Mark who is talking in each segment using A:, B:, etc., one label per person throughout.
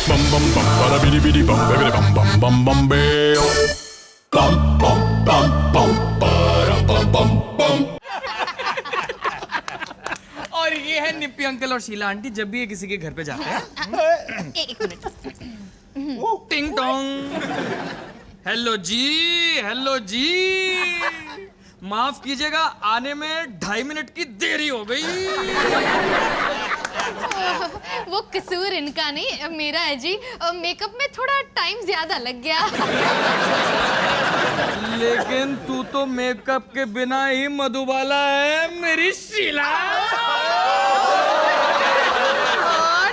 A: Bum bum bum bada bidi bidi bum baby bum bum bum bum bam. Bum bum bum bum bada bum bum bum.
B: और ये है निप्पी uncle और Sheila aunty जब भी ये किसी के घर पे जाते हैं।
C: एक मिनट।
B: टिंग टोंग। हेलो जी माफ कीजिएगा आने में 2.5 मिनट की देरी हो गई।
C: वो कसूर इनका नहीं मेरा है जी। मेकअप में थोड़ा टाइम ज्यादा लग गया।
B: लेकिन तू तो मेकअप के बिना ही मधुबाला है मेरी शीला।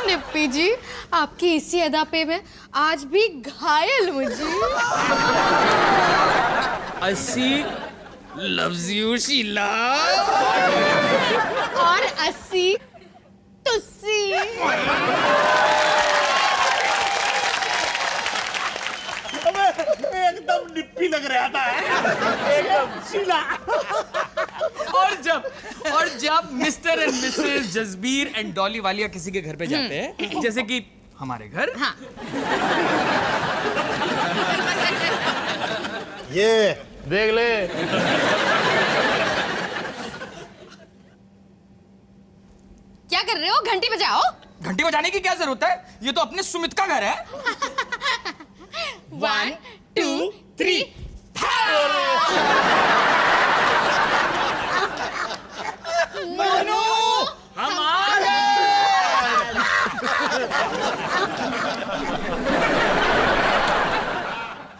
C: निप्पी जी आपकी इसी अदा पे मैं आज भी घायल मुझे।
B: अस्सी लव्स यू शीला।
C: और 80 तुस्सी।
D: एकदम निप्पी लग रहा था एकदम शीला।
B: और जब mister and Mrs Jasbir and Dolly Walia किसी के घर पे जाते हैं जैसे कि हमारे घर।
C: हाँ।
D: ये देख ले।
C: क्या कर रहे हो? घंटी बजाओ।
B: घंटी बजाने की क्या जरूरत है? ये तो अपने सुमित का घर है।
C: 1 2 3।
B: मोनू हम आ गए।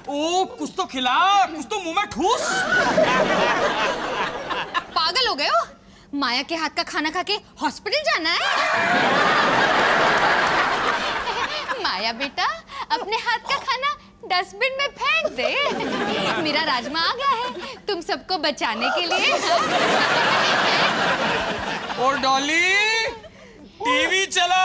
B: ओ कुछ तो खिला, कुछ तो मुंह में ठूस।
C: पागल हो गए हो? माया के हाथ का खाना खा के हॉस्पिटल जाना है? माया बेटा अपने हाथ का खाना डस्टबिन में फेंक दे। मेरा राजमा आ गया है तुम सबको बचाने के लिए।
B: और डॉली टीवी चला।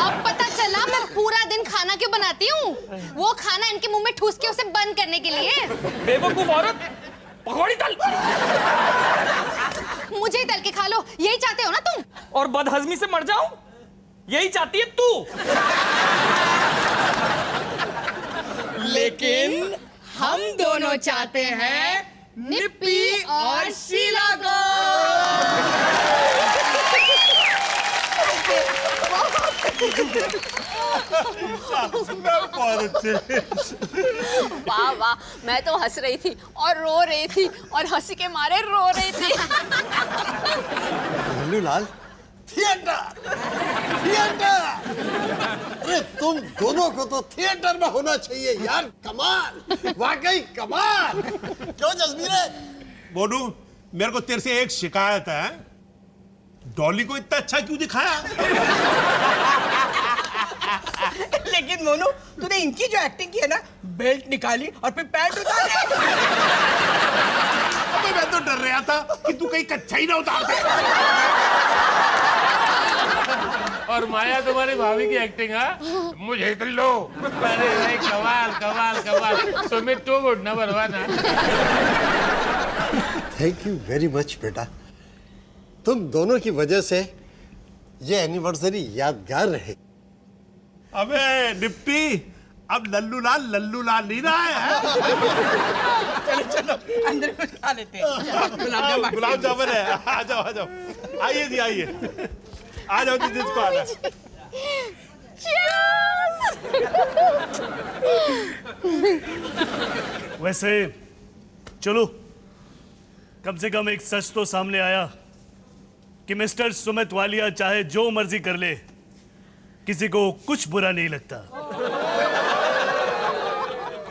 C: अब पता चला मैं पूरा दिन खाना क्यों बनाती हूँ। वो खाना इनके मुंह में ठूस के उसे बंद करने के लिए।
B: बेवकूफ औरत, पकौड़ी तल।
C: मुझे ही तल के खा लो, यही चाहते हो ना तुम?
B: और बदहजमी से मर जाऊं, यही चाहती है तू। लेकिन हम दोनों चाहते हैं निप्पी और शीला को।
E: वाह वाह, मैं तो हंस रही थी और रो रही थी और हंसी के मारे रो रही थी।
D: Lallu Lal, theatre theatre. अरे तुम दोनों को तो थिएटर में होना चाहिए यार। कमाल, वाकई कमाल। क्यों जसबीर?
F: मोनू, मेरे को तेरे से एक शिकायत है। डॉली को इतना अच्छा क्यों दिखाया?
G: लेकिन मोनू तूने इनकी जो एक्टिंग की है ना, बेल्ट निकाली और फिर पैंट उतारी।
F: अबे मैं तो डर रहा था कि तू कहीं कच्चा ही ना उतार दे।
H: और माया तुम्हारी भाभी की एक्टिंग है मुझे तो लो। अरे भाई कमाल कमाल कमाल। Sumit too good number 1।
D: Thank you very much बेटा। तुम दोनों की वजह से ये एनिवर्सरी यादगार रहे।
F: अबे निप्पी, अब लल्लूलाल नहीं रहा है।
G: चलो चलो अंदर कुछ खा लेते हैं।
F: गुलाब जामुन है। आ जाओ आ जाओ। आइए जी आइए। आ जाओ जी, जिसको आना।
I: वैसे चलो, कम से कम एक सच तो सामने आया कि मिस्टर सुमित वालिया चाहे जो मर्जी कर ले, किसी को कुछ बुरा नहीं लगता।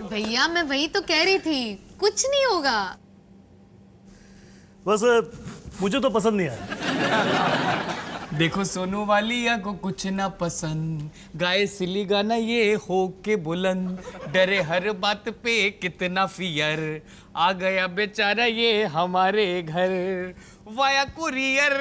C: भैया मैं वही तो कह रही थी, कुछ नहीं होगा।
I: बस मुझे तो पसंद नहीं आया।
B: देखो सोनू वालिया को कुछ ना पसंद, गाए सिली गाना ये हो के बुलंद, डरे हर बात पे कितना फियर, आ गया बेचारा ये हमारे घर वाया कुरियर।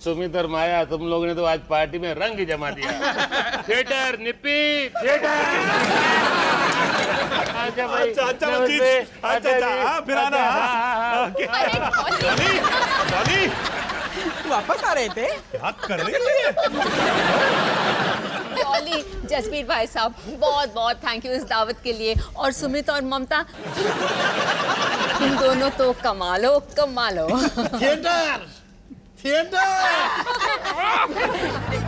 H: सुमित और माया, तुम लोगों ने तो आज पार्टी में रंग ही जमा दिया। थिएटर निप्पी, थिएटर। अच्छा भाई,
F: अच्छा
H: नमस्ते।
F: अच्छा फिर आना। डॉली
G: वापस आ रहे थे?
F: क्या कर रही है?
E: डॉली, जसबीर भाई साहब, बहुत बहुत थैंक यू इस दावत के लिए। और सुमित और ममता, तुम दोनों तो कमालो कमालो।
D: थिएटर थिएटर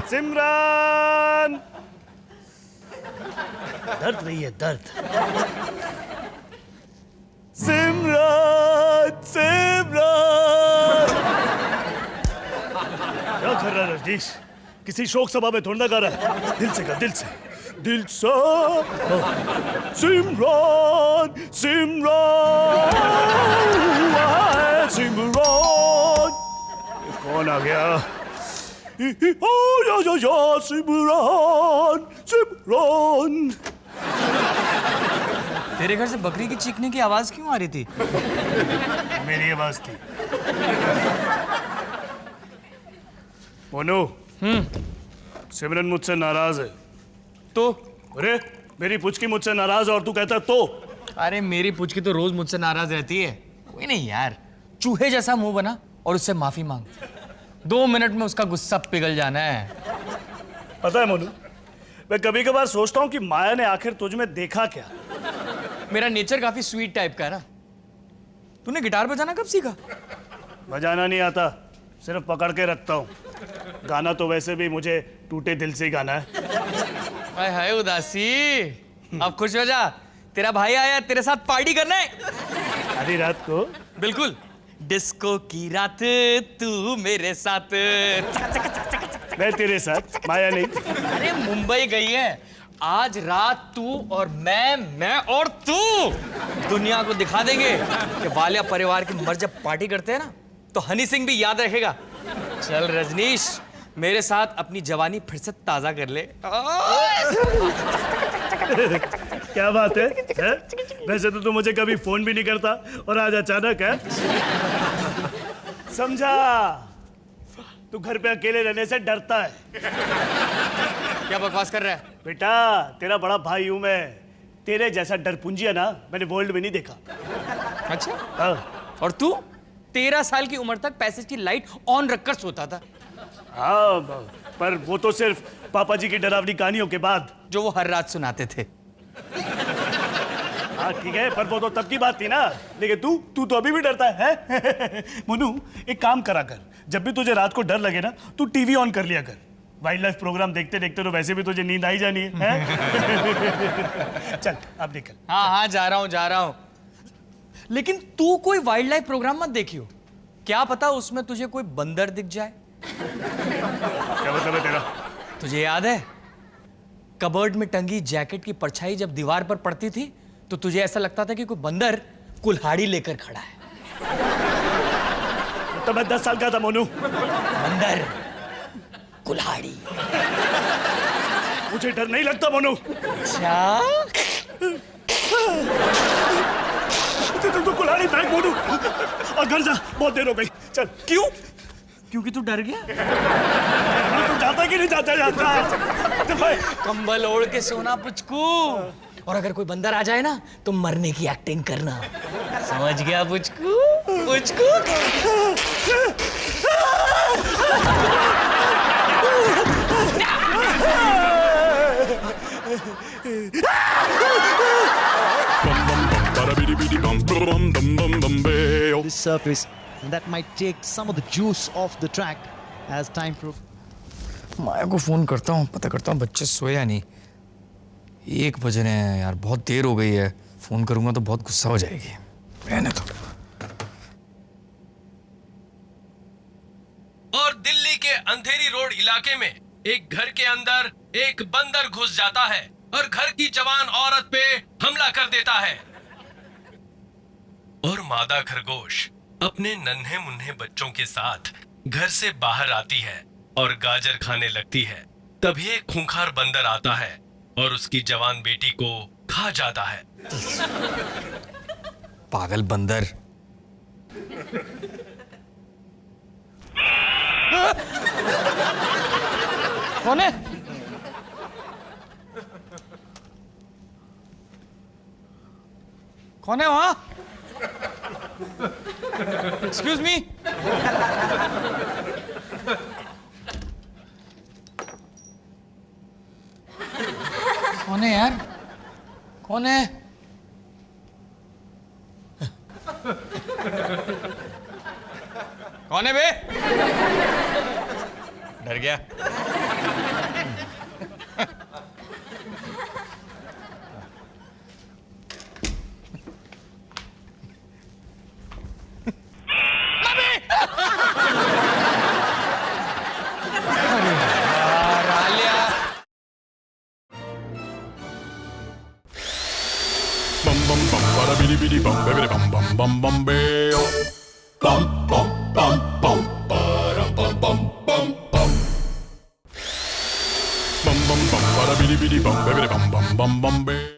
I: सिमरन, दर्द नहीं है, दर्द। सिमरन, सिमरन। क्या कर रहा है रजनीश? किसी शोक सभा में थोड़ा गा रहा है। दिल से गा, दिल से, दिल से। सिमरन, सिमरन, सिमरन। कौन आ गया? या सिमरन, सिमरन।
B: तेरे घर से बकरी की चीखने की आवाज क्यों आ रही थी?
I: मेरी आवाज थी। मोनू, सिमरन मुझसे नाराज है।
B: तो
I: अरे मेरी पुचकी मुझसे नाराज है और तू कहता है तो?
B: अरे मेरी पुचकी तो रोज मुझसे नाराज रहती है। कोई नहीं यार, चूहे जैसा मुंह बना और उससे माफी मांग। 2 मिनट में उसका गुस्सा पिघल जाना है।
I: पता है मोनू, मैं कभी कभार सोचता हूँ कि माया ने आखिर तुझ में देखा क्या?
B: मेरा नेचर काफी स्वीट टाइप का है ना। तूने गिटार बजाना कब सीखा?
I: बजाना नहीं आता, सिर्फ पकड़ के रखता हूँ। गाना तो वैसे भी मुझे टूटे दिल से ही गाना है।
B: हाय हाय उदासी, अब खुश हो जा, तेरा भाई आया तेरे साथ पार्टी करना है।
I: आधी रात को?
B: बिल्कुल, डिस्को की रात तू मेरे साथ।
I: मैं तेरे साथ, माया नहीं।
B: अरे मुंबई गई है आज रात, तू और मैं और तू दुनिया को दिखा देंगे कि वालिया परिवार की मर्द जब पार्टी करते हैं ना तो हनी सिंह भी याद रखेगा। चल रजनीश, मेरे साथ अपनी जवानी फिर से ताजा कर ले।
I: क्या बात है? वैसे तो तू मुझे कभी फोन भी नहीं करता और आज अचानक है। समझा, तू घर पे अकेले रहने से डरता है।
B: क्या बकवास कर रहा है?
I: बेटा, तेरा बड़ा भाई हूं मैं। तेरे जैसा डरपुंजिया ना मैंने वर्ल्ड में नहीं देखा।
B: अच्छा,
I: हाँ।
B: और तू 13 साल की उम्र तक पैसेज की लाइट ऑन रखकर सोता था।
I: हाँ, पर वो तो सिर्फ पापा जी की डरावनी कहानियों के बाद,
B: जो वो हर रात सुनाते थे।
I: हाँ ठीक है, पर वो तो तब की बात थी ना। लेकिन तू तो अभी भी डरता है? मुन्नू, एक काम करा कर, जब भी तुझे रात को डर लगे ना, तू टीवी ऑन कर लिया कर। वाइल्ड लाइफ प्रोग्राम देखते देखते तो वैसे भी तुझे नींद आई जानी है। चल अब निकल।
B: हाँ जा रहा हूँ। लेकिन तू कोई वाइल्ड लाइफ प्रोग्राम मत देखियो, क्या पता उसमें तुझे कोई बंदर दिख जाए।
I: क्या मतलब है तेरा?
B: तुझे याद है कबर्ड में टंगी जैकेट की परछाई जब दीवार पर पड़ती थी तो तुझे ऐसा लगता था कि कोई बंदर कुल्हाड़ी लेकर खड़ा है।
I: तो मैं 10 साल का था मोनू।
B: बंदर, कुल्हाड़ी।
I: मुझे डर नहीं लगता मोनू।
B: अच्छा,
I: तू कुल्हाड़ी फेंक मोनू और घर जा, बहुत देर हो गई। चल।
B: क्यों? क्योंकि तू डर गया?
I: तू जाता कि नहीं जाता? चल भाई।
B: कंबल ओढ़ के सोना पुचकू, और अगर कोई बंदर आ जाए ना तो मरने की एक्टिंग करना। समझ गया Puchku? Puchku.
J: This surface that might take some of the juice off the track as time
B: माया को फोन करता हूँ, पता करता हूँ बच्चे सोए या नहीं। 1 बजे हैं यार, बहुत देर हो गई है। फोन करूंगा तो बहुत गुस्सा हो जाएगी। रहने दो।
K: और दिल्ली के अंधेरी रोड इलाके में एक घर के अंदर एक बंदर घुस जाता है और घर की जवान औरत पे हमला कर देता है। और मादा खरगोश अपने नन्हे मुन्ने बच्चों के साथ घर से बाहर आती है और गाजर खाने लगती है। तभी एक खूंखार बंदर आता है और उसकी जवान बेटी को खा जाता है।
B: पागल बंदर। कौन है? कौन है वहां? Excuse me. कौन है यार? कौन है? कौन है बे? डर गया।
A: Bum bum bum bada bidi bidi bum bidi bum bum bum bum beo. Bum bum bum bum bada bum bum bum bum. Bum bum bum bada bidi bidi bum bidi bum bum bum bum beo.